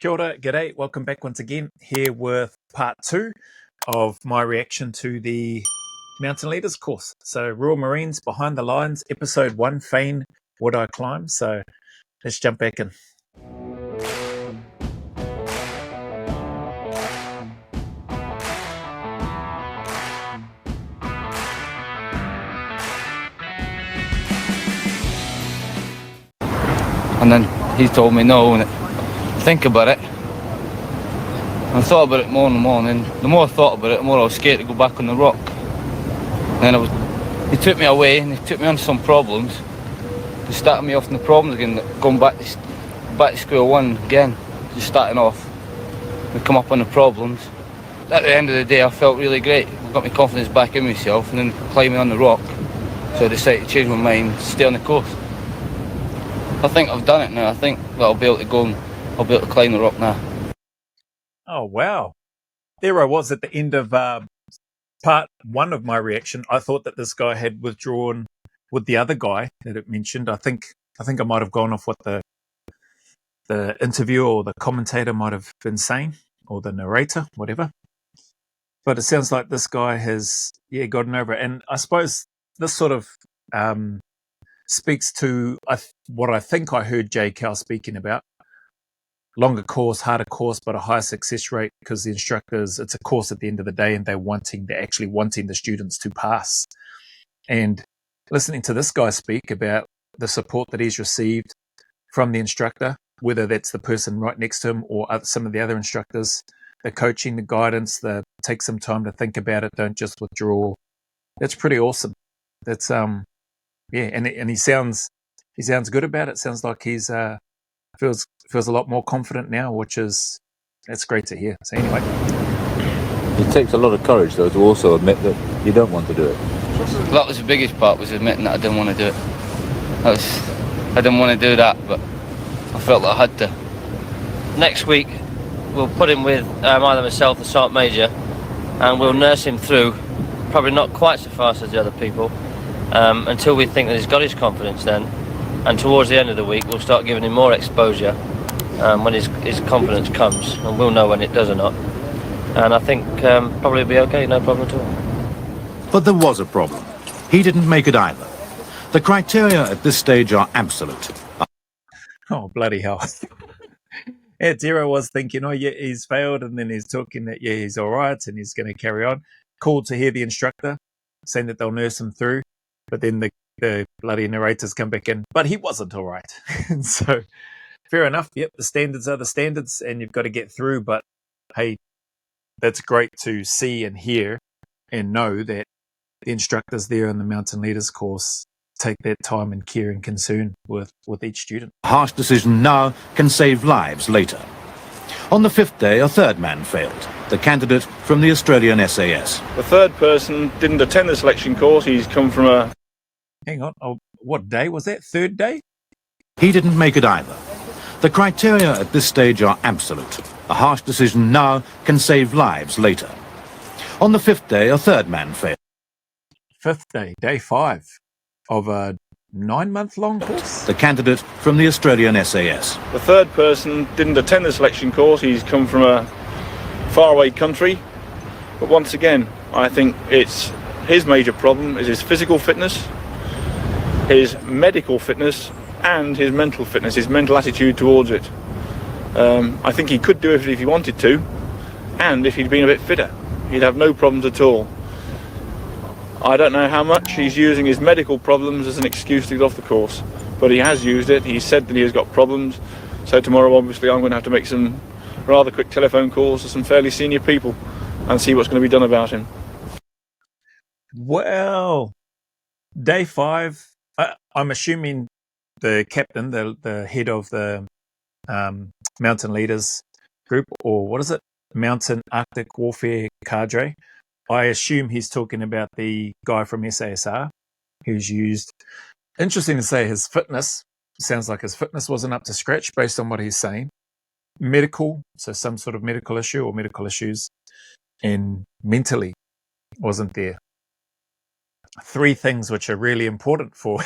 Kia ora, g'day, welcome back once again here with part 2 of my reaction to the Mountain Leaders course. So Royal Marines Behind the Lines, episode 1, Fain Would I Climb? So let's jump back in. And then he told me no, and think about it. I thought about it more and more, and the more I thought about it, the more I was scared to go back on the rock. And then he took me away, and he took me on some problems. He started me off on the problems again, going back to square one again, just starting off. We come up on the problems. At the end of the day, I felt really great. I got my confidence back in myself, and then climbing on the rock. So I decided to change my mind, stay on the course. I think I've done it now. I think that I'll be able to go and I'll be able to climb the rock now. Oh, wow. There I was at the end of part 1 of my reaction. I thought that this guy had withdrawn with the other guy that it mentioned. I think I might have gone off what the interviewer or the commentator might have been saying, or the narrator, whatever. But it sounds like this guy has, gotten over it. And I suppose this sort of speaks to what I think I heard Jay Cal speaking about. Longer course, harder course, but a higher success rate because the instructors, it's a course at the end of the day and they're actually wanting the students to pass. And listening to this guy speak about the support that he's received from the instructor, whether that's the person right next to him or some of the other instructors, the coaching, the guidance, take some time to think about it, don't just withdraw. That's pretty awesome. That's and he sounds good about it. Sounds like he's feels a lot more confident now, that's great to hear. So anyway, it takes a lot of courage though to also admit that you don't want to do it. That was the biggest part, was admitting that I didn't want to do it. I didn't want to do that, but I felt that I had to. Next week we'll put him with either myself or Sergeant Major, and we'll nurse him through, probably not quite so fast as the other people, until we think that he's got his confidence then. And towards the end of the week we'll start giving him more exposure when his confidence comes, and we'll know when it does or not. And I think probably it'll be okay, no problem at all. But there was a problem. He didn't make it either. The criteria at this stage are absolute. oh bloody hell. Zero was thinking, he's failed, and then he's talking that he's all right and he's going to carry on. Cool to hear the instructor saying that they'll nurse him through, but then the bloody narrators come back in, but he wasn't all right. So fair enough. Yep, the standards are the standards and you've got to get through, but hey, that's great to see and hear and know that the instructors there in the Mountain Leaders course take that time and care and concern with each student. A harsh decision now can save lives later. On the 5th day, a third man failed, the candidate from the Australian SAS. The third person didn't attend the selection course. He's come from a... Hang on, what day was that? 3rd day? He didn't make it either. The criteria at this stage are absolute. A harsh decision now can save lives later. On the 5th day, a third man failed. 5th day, day 5 of a 9-month-long course? The candidate from the Australian SAS. The third person didn't attend the selection course. He's come from a faraway country. But once again, I think it's his major problem is his physical fitness, his medical fitness, and his mental fitness, his mental attitude towards it. I think he could do it if he wanted to, and if he'd been a bit fitter, he'd have no problems at all. I don't know how much he's using his medical problems as an excuse to get off the course, but he has used it. He said that he has got problems, so tomorrow obviously I'm going to have to make some rather quick telephone calls to some fairly senior people and see what's going to be done about him. Well, day 5, I'm assuming the captain, the head of the Mountain Leaders group, or what is it? Mountain Arctic Warfare Cadre. I assume he's talking about the guy from SASR who's used. Interesting to say his fitness. Sounds like his fitness wasn't up to scratch based on what he's saying. Medical, so some sort of medical issue or medical issues, and mentally wasn't there. 3 things which are really important for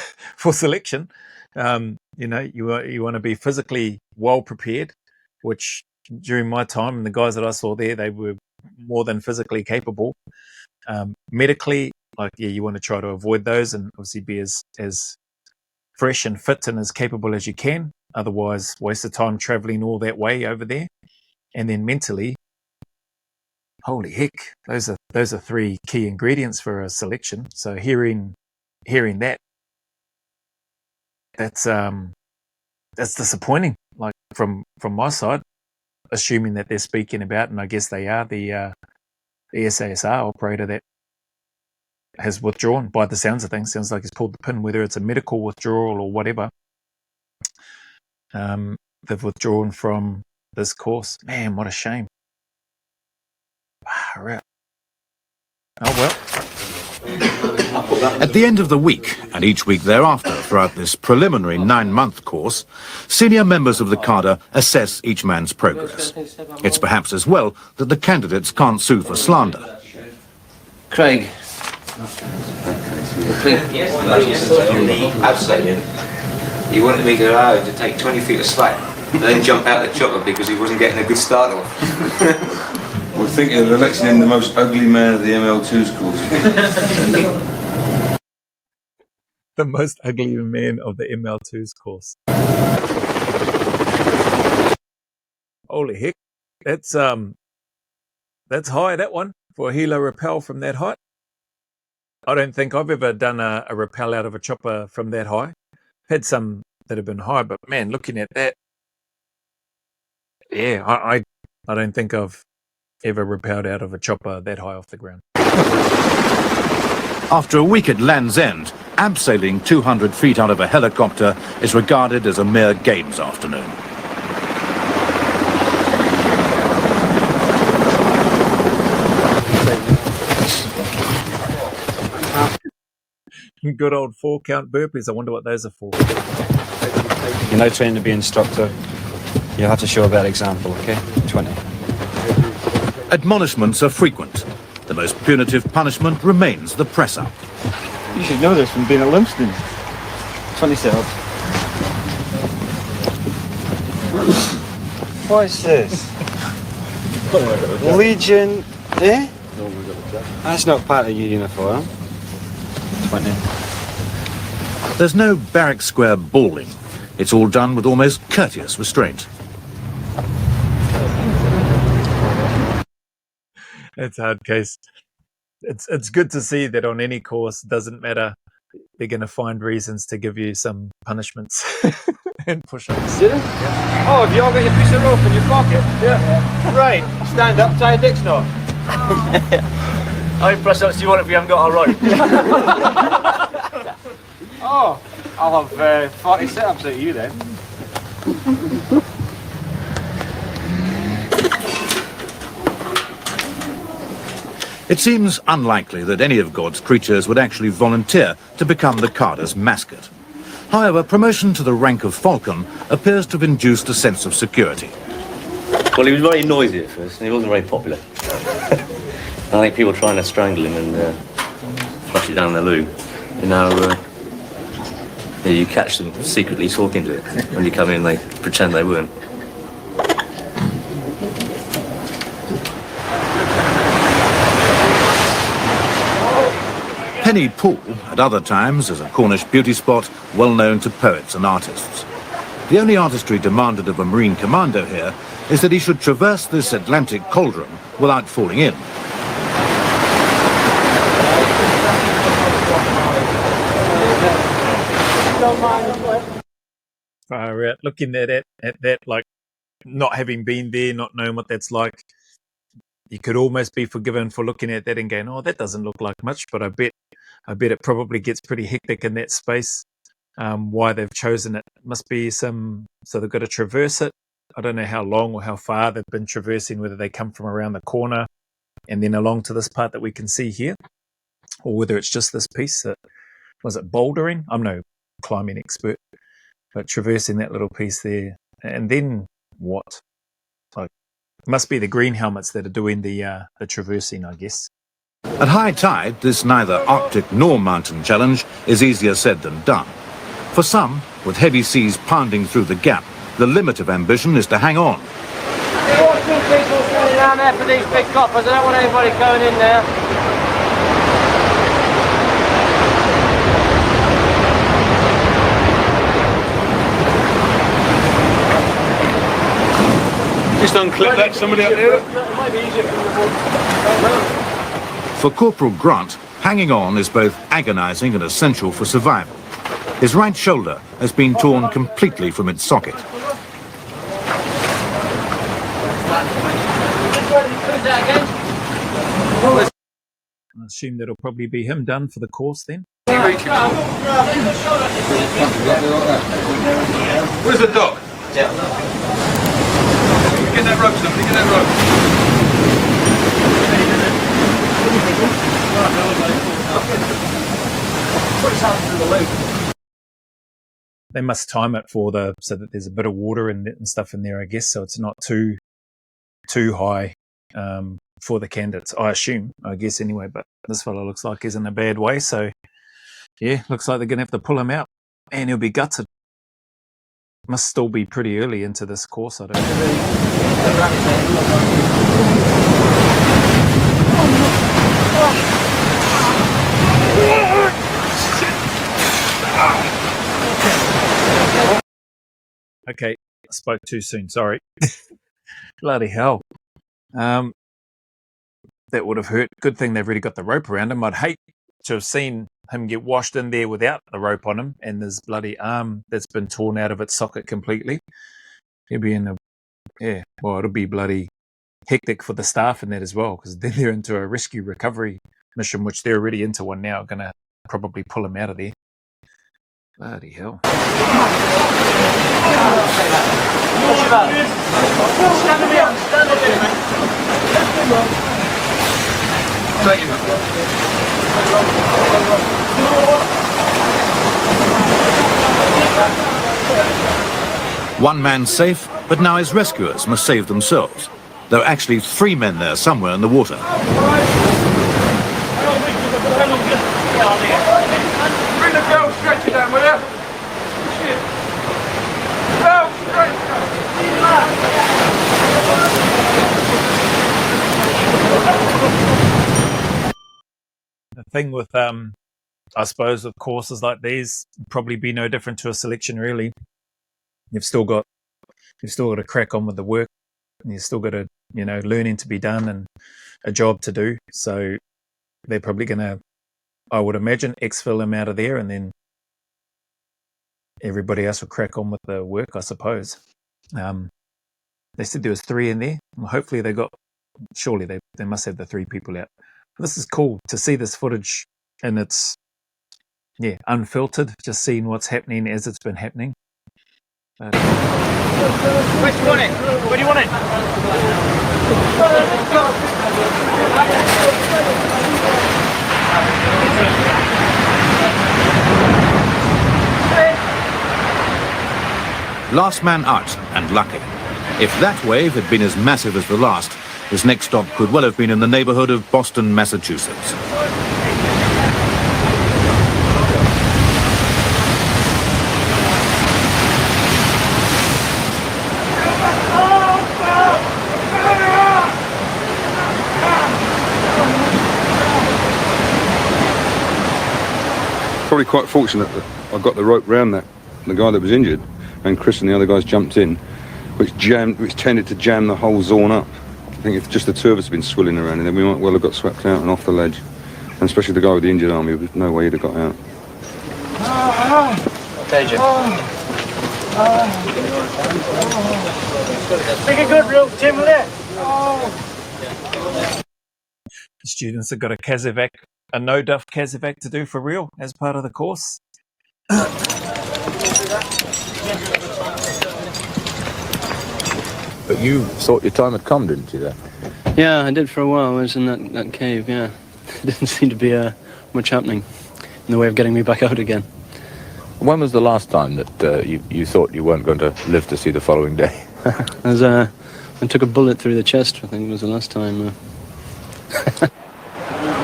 selection. You want to be physically well prepared, which during my time, and the guys that I saw there, they were more than physically capable. Medically, like, yeah, you want to try to avoid those and obviously be as fresh and fit and as capable as you can. Otherwise, waste of time traveling all that way over there. And then mentally, holy heck, those are three key ingredients for a selection. So hearing that's disappointing. Like from my side, assuming that they're speaking about, and I guess they are, the SASR operator that has withdrawn by the sounds of things. Sounds like he's pulled the pin, whether it's a medical withdrawal or whatever. They've withdrawn from this course. Man, what a shame. Oh, well. At the end of the week, and each week thereafter throughout this preliminary 9-month course, senior members of the Cadre assess each man's progress. It's perhaps as well that the candidates can't sue for slander. Craig. Absolutely. He wanted me to allow him to take 20 feet of slack and then jump out the chopper because he wasn't getting a good start off. We're thinking of electing the most ugly man of the ML2's course. The most ugly man of the ML2's course. Holy heck. That's high, that one, for a helo rappel from that height. I don't think I've ever done a rappel out of a chopper from that high. Had some that have been high, but man, looking at that, yeah, I don't think I've ever rappelled out of a chopper that high off the ground. After a week at Land's End, abseiling 200 feet out of a helicopter is regarded as a mere games afternoon. Good old 4-count burpees. I wonder what those are for. You're now training to be instructor. You'll have to show a bad example, okay? 20. Admonishments are frequent. The most punitive punishment remains the press-up. You should know this from being at Lumsden. 20 setups. What is this? Legion, eh? That's not part of your uniform. 20. There's no barrack square bawling. It's all done with almost courteous restraint. It's a hard case. It's good to see that on any course, it doesn't matter. They're going to find reasons to give you some punishments and push-ups. Did it? Yeah. Oh, have you all got your piece of rope in your pocket? Yeah. Right. Stand up, tie a dick's knot. How many press-ups do you want if you haven't got a rope? Oh, I'll have 40 sit-ups at you then. It seems unlikely that any of God's creatures would actually volunteer to become the Cadre's mascot. However, promotion to the rank of Falcon appears to have induced a sense of security. Well, he was very noisy at first, and he wasn't very popular. I think people were trying to strangle him and flush it down the loo. You know, you catch them secretly talking to it. When you come in, they pretend they weren't. Penny Pool, at other times, is a Cornish beauty spot well known to poets and artists. The only artistry demanded of a Marine commando here is that he should traverse this Atlantic cauldron without falling in. Looking at that, like, not having been there, not knowing what that's like, you could almost be forgiven for looking at that and going, oh, that doesn't look like much, but I bet it probably gets pretty hectic in that space. Why they've chosen it must be so they've got to traverse it. I don't know how long or how far they've been traversing, whether they come from around the corner and then along to this part that we can see here, or whether it's just this piece that, was it bouldering? I'm no climbing expert, but traversing that little piece there. And then what? Like, it must be the green helmets that are doing the traversing, I guess. At high tide, this neither Arctic nor mountain challenge is easier said than done. For some, with heavy seas pounding through the gap, the limit of ambition is to hang on. down there for these big coppers. I don't want anybody going in there. Just unclip that, somebody up there. For Corporal Grant, hanging on is both agonising and essential for survival. His right shoulder has been torn completely from its socket. I assume that'll probably be him done for the course then. Where's the dog? Yeah. Get that rope, somebody, get that rope. They must time it for so that there's a bit of water and stuff in there, I guess, so it's not too high for the candidates, I assume, I guess anyway. But this fellow looks like he's in a bad way, so yeah, looks like they're going to have to pull him out, and he'll be gutted. Must still be pretty early into this course, I don't know. Okay, I spoke too soon, sorry. Bloody hell. That would have hurt. Good thing they've already got the rope around him. I'd hate to have seen him get washed in there without the rope on him and his bloody arm that's been torn out of its socket completely. He'll be in it'll be bloody hectic for the staff and that as well, because then they're into a rescue recovery mission, which they're already into one now. Going to probably pull him out of there. Bloody hell. One man safe, but now his rescuers must save themselves. There are actually 3 men there somewhere in the water. Bring the belt stretcher down, will you? Belt stretcher! The thing with, I suppose, with courses like these, probably be no different to a selection, really. You've still got to crack on with the work, and you've still got to, learning to be done and a job to do. So they're probably going to, I would imagine, exfil him out of there, and then everybody else will crack on with the work, I suppose. They said there was 3 in there. Well, hopefully surely they must have the 3 people out. This is cool to see this footage, and it's, unfiltered, just seeing what's happening as it's been happening. Where do you want it? Where do you want it? Last man out, and lucky. If that wave had been as massive as the last, his next stop could well have been in the neighborhood of Boston, Massachusetts. Probably quite fortunate that I got the rope round the guy that was injured, and Chris and the other guys jumped in, which tended to jam the whole Zorn up. I think if just the 2 of us had been swilling around, then we might well have got swept out and off the ledge. And especially the guy with the injured arm, there was no way he'd have got out. Okay, Jim. Take a good rope, Jim, will you? The students have got a no-duff Kazovac to do for real as part of the course. But you thought your time had come, didn't you, then? Yeah, I did for a while. I was in that cave, yeah. There didn't seem to be much happening in the way of getting me back out again. When was the last time that you thought you weren't going to live to see the following day? I took a bullet through the chest, I think it was the last time.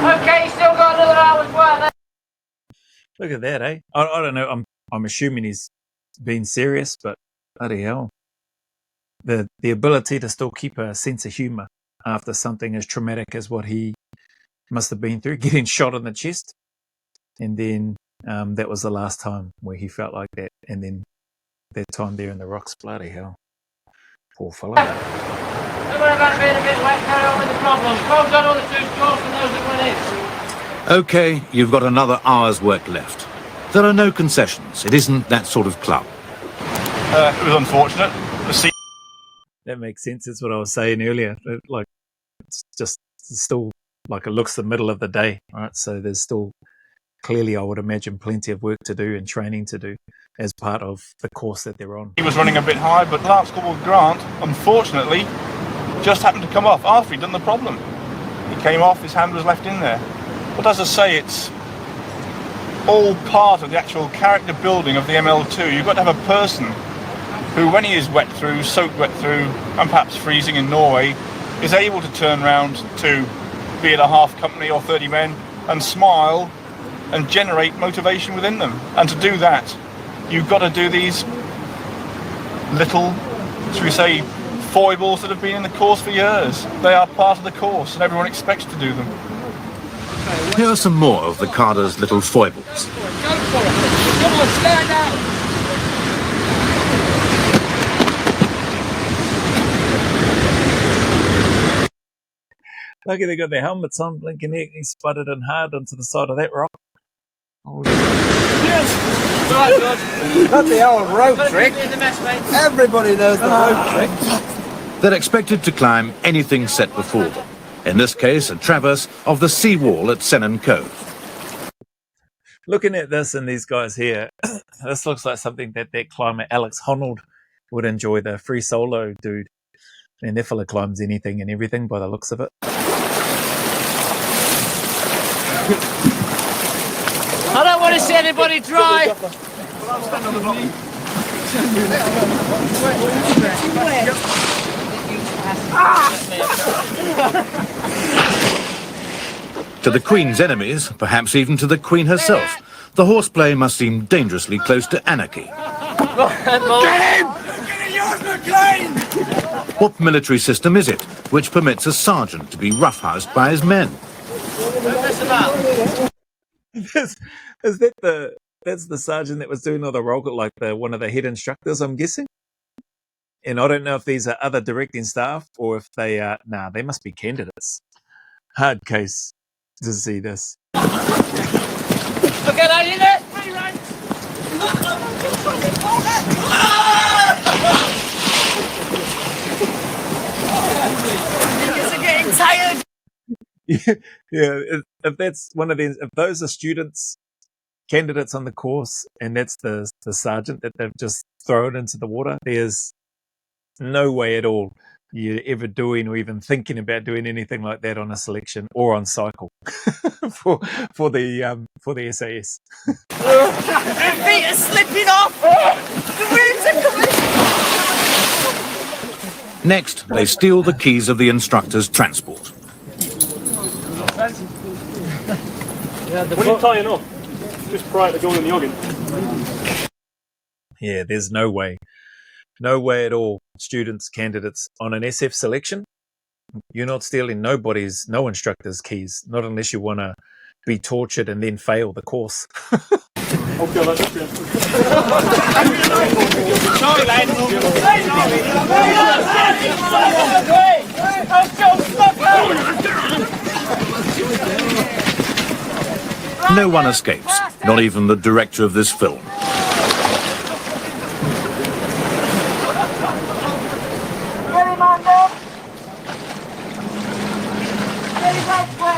Okay, still got another hour's work. Look at that, eh? I don't know. I'm assuming he's being serious, but bloody hell. The ability to still keep a sense of humour after something as traumatic as what he must have been through, getting shot in the chest. And then that was the last time where he felt like that. And then that time there in the rocks, bloody hell. Poor fellow. Don't worry about being a bit wet, carry on with the problem. Well done all the 2 scores and those that went in. OK, you've got another hour's work left. There are no concessions. It isn't that sort of club. It was unfortunate. That makes sense. That's what I was saying earlier. It's still like it looks the middle of the day, right? So there's still clearly, I would imagine, plenty of work to do and training to do as part of the course that they're on. He was running a bit high, but Lance Corporal Grant, unfortunately, just happened to come off after he'd done the problem. He came off, his hand was left in there. But as I say, it's all part of the actual character building of the ML2. You've got to have a person who, when he is wet through, soaked wet through, and perhaps freezing in Norway, is able to turn round to be it a half company or 30 men and smile and generate motivation within them. And to do that, you've got to do these little, should we say, foibles that have been in the course for years. They are part of the course and everyone expects to do them. Here are some more of the Cadre's little foibles. Go for it. Come on, stand out. Lucky they got their helmets on, blinking heck, he sputtered in hard onto the side of that rock. Oh, Yes! Right, good. That's the old rope trick. Everybody knows the rope trick. They're expected to climb anything set before them. In this case, a traverse of the sea wall at Sennen Cove. looking at this and these guys here, this looks like something that climber Alex Honnold would enjoy, the free solo dude. And that fella climbs anything and everything by the looks of it. I don't want to see anybody dry. To the Queen's enemies, perhaps even to the Queen herself, the horseplay must seem dangerously close to anarchy. Get him! What military system is it which permits a sergeant to be roughhoused by his men? That's the sergeant that was doing all the roll, like one of the head instructors, I'm guessing. And I don't know if these are other directing staff or if they are. Nah, they must be candidates. Hard case to see this. Okay, now you there. Free ranks. You're getting tired. Yeah. If that's one of these, if those are students, candidates on the course, and that's the sergeant that they've just thrown into the water, there's no way at all you're ever doing or even thinking about doing anything like that on a selection or on cycle for the SAS. Their feet are slipping off. The wheels are coming. Next, they steal the keys of the instructor's transport. When you're tying up, just prior to going in the yoggin. Yeah, there's no way at all. Students, candidates on an SF selection, you're not stealing no instructor's keys, not unless you want to be tortured and then fail the course. Okay, that's it. Sorry, lads. No one escapes, not even the director of this film.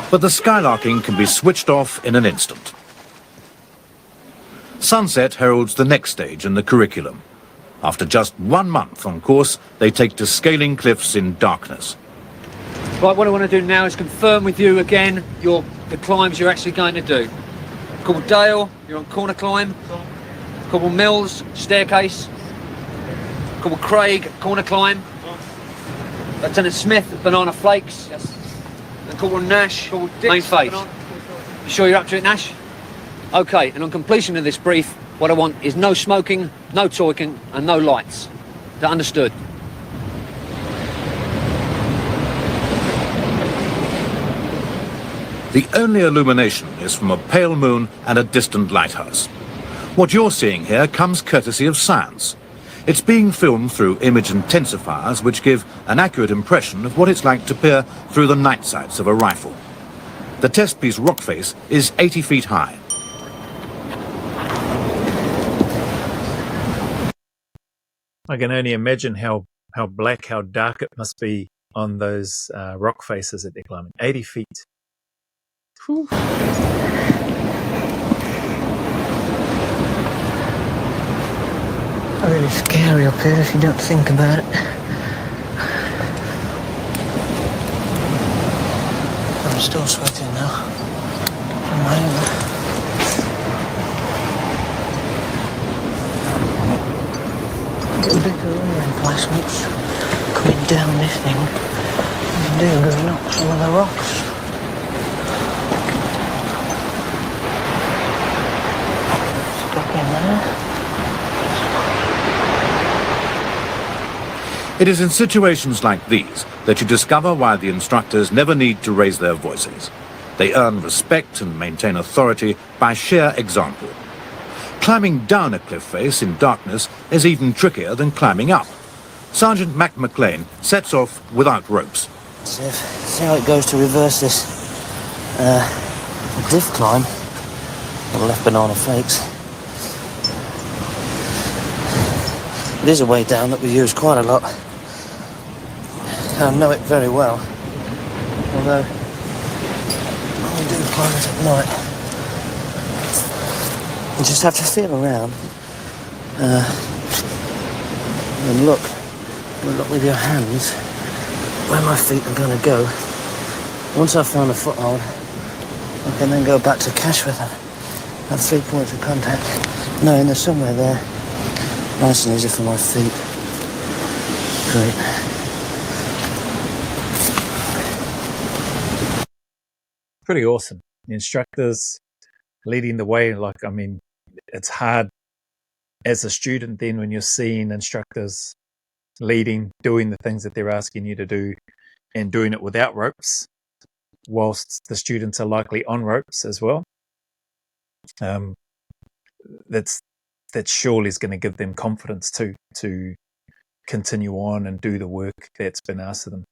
But the skylarking can be switched off in an instant. Sunset heralds the next stage in the curriculum. After just 1 month on course, they take to scaling cliffs in darkness. Right, what I want to do now is confirm with you again the climbs you're actually going to do. Corporal Dale, you're on corner climb. Corporal Mills, staircase. Corporal Craig, corner climb. Lieutenant Smith, banana flakes. Yes. And Corporal Nash, Corporal Dix, main face. You sure you're up to it, Nash? Okay, and on completion of this brief, what I want is no smoking, no talking, and no lights. Is that understood? The only illumination is from a pale moon and a distant lighthouse. What you're seeing here comes courtesy of science. It's being filmed through image intensifiers which give an accurate impression of what it's like to peer through the night sights of a rifle. The test piece rock face is 80 feet high. I can only imagine how black, how dark it must be on those rock faces that they're climbing. 80 feet. Whew. Really scary up here if you don't think about it. I'm still sweating now. From my Get a bit of reinforcements coming down this thing. I'm doing going to knock some of the rocks. Stuck in there. It is in situations like these that you discover why the instructors never need to raise their voices. They earn respect and maintain authority by sheer example. Climbing down a cliff face in darkness is even trickier than climbing up. Sergeant Mac McLean sets off without ropes. See how it goes to reverse this diff climb. Little left banana flakes. There's a way down that we use quite a lot. I know it very well. Although I do climb it at night. You just have to feel around and look with your hands where my feet are going to go. Once I've found a foothold, I can then go back to cache with them. Have 3 points of contact, knowing there's somewhere there. Nice and easy for my feet. Great. Pretty awesome. The instructors leading the way, it's hard as a student then when you're seeing instructors leading, doing the things that they're asking you to do and doing it without ropes, whilst the students are likely on ropes as well. That surely is going to give them confidence too, to continue on and do the work that's been asked of them.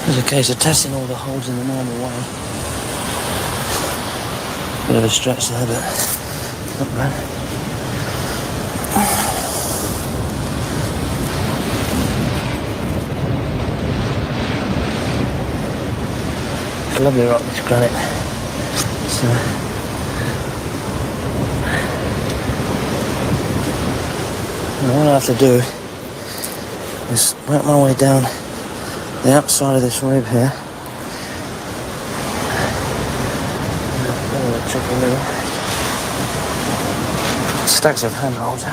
It's a case of testing all the holds in the normal way. Bit of a stretch there, but not bad. It's a lovely rock, this granite. And what I have to do is work my way down the outside of this rib here. Stacks of handholds,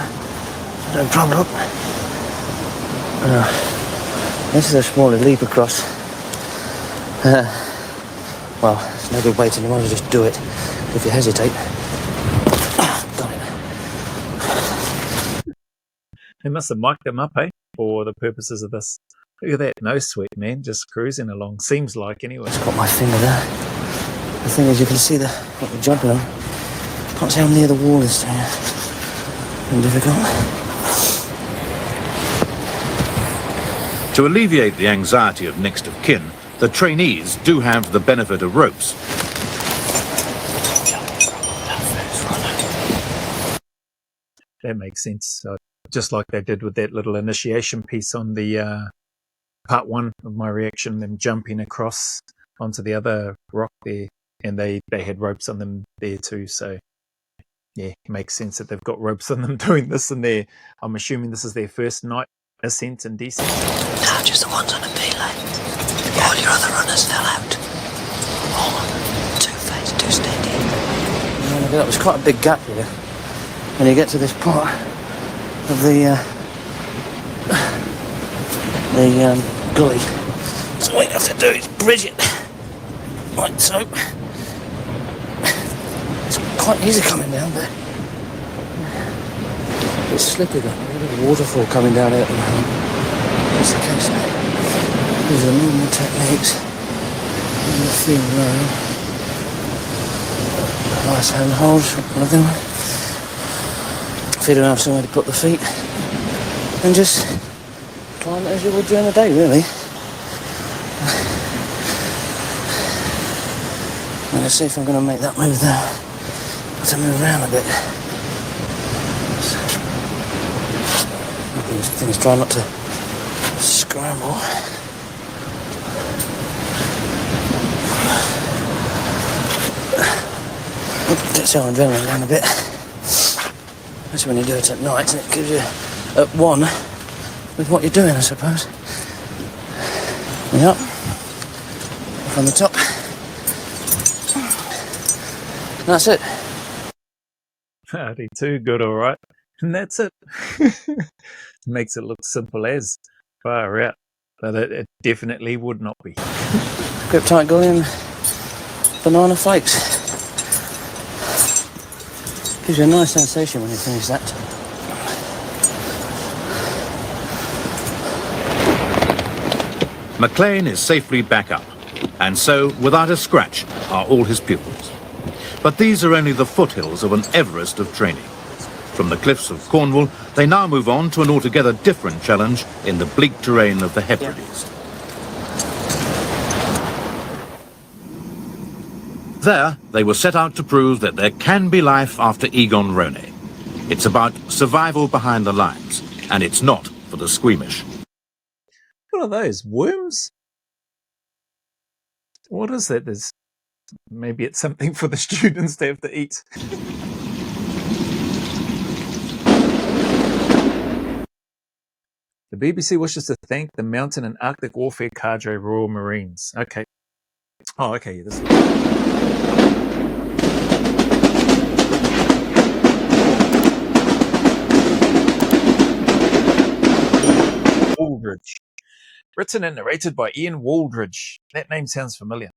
no problem. This is a smaller leap across. Well, it's no good waiting, you might as well just do it. If you hesitate. Got it. They must have mic'd them up, for the purposes of this. Look at that, no sweat, man, just cruising along. Seems like, anyway. Just got my finger there. The thing is, you can see what we're jumping on. Can't see how near the wall is there. And difficult. To alleviate the anxiety of next of kin, the trainees do have the benefit of ropes. That makes sense. So, just like they did with that little initiation piece on the part one of my reaction, them jumping across onto the other rock there, and they had ropes on them there too. So yeah, it makes sense that they've got ropes on them doing this, and I'm assuming this is their first night ascent and descent. No, just the ones on the belay. All your other runners fell out. All 2 face, 2 steady. There was quite a big gap here. When you get to this part of the gully, so what you have to do is bridge it like so. It's quite easy coming down, but it's slippy though. There's a bit of waterfall coming down here at the moment. That's the case now. These are the normal techniques. feel low. Nice handhold, nothing. Figure out somewhere to put the feet. And just climb it as you would during the day, really. I'm going to see if I'm going to make that move there. Have to move around a bit. These things try not to scramble. Gets your adrenaline down a bit. That's when you do it at night, and it gives you at one with what you're doing, I suppose. Yep. Up on the top. That's it. 32, good, all right. And that's it. Makes it look simple as far out. But it definitely would not be. Grip tight gully and banana flakes. Gives you a nice sensation when you finish that. McLean is safely back up, and so, without a scratch, are all his pupils. But these are only the foothills of an Everest of training. From the cliffs of Cornwall, they now move on to an altogether different challenge in the bleak terrain of the Hebrides. There, they were set out to prove that there can be life after Egon Ronay. It's about survival behind the lines, and it's not for the squeamish. What are those, worms? What is that? Maybe it's something for the students to have to eat. The BBC wishes to thank the Mountain and Arctic Warfare Cadre Royal Marines. Okay. Oh, okay. This Waldridge. Written and narrated by Ian Waldridge. That name sounds familiar.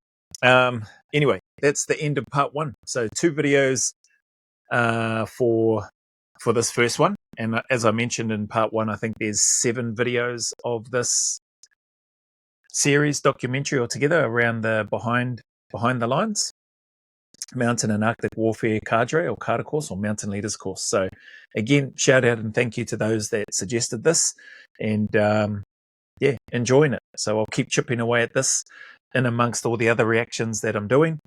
Anyway, that's the end of part one. So 2 videos for this first one. And as I mentioned in part 1, I think there's 7 videos of this series documentary altogether around the behind the lines Mountain and Arctic Warfare Cadre or Cadre course or Mountain Leaders course. So again, shout out and thank you to those that suggested this, and yeah, enjoying it. So I'll keep chipping away at this in amongst all the other reactions that I'm doing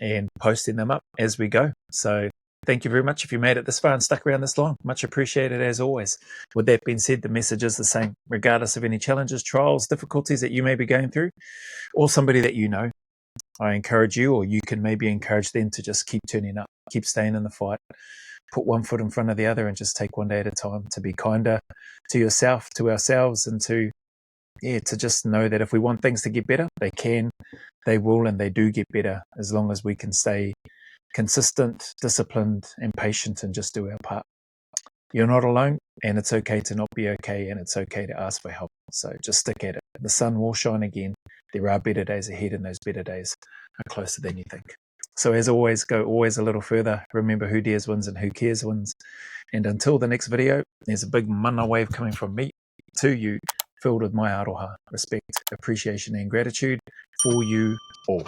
and posting them up as we go. So thank you very much if you made it this far and stuck around this long. Much appreciated as always. With that being said, the message is the same, regardless of any challenges, trials, difficulties that you may be going through, or somebody that you know. I encourage you, or you can maybe encourage them to just keep turning up, keep staying in the fight, put one foot in front of the other and just take one day at a time, to be kinder to yourself, to ourselves, and to just know that if we want things to get better, they can, they will, and they do get better as long as we can stay consistent, disciplined, and patient and just do our part. You're not alone, and it's okay to not be okay, and it's okay to ask for help. So just stick at it. The sun will shine again. There are better days ahead, and those better days are closer than you think. So as always, go always a little further. Remember, who dares wins and who cares wins. And until the next video, there's a big mana wave coming from me to you, filled with my aroha, respect, appreciation, and gratitude for you all.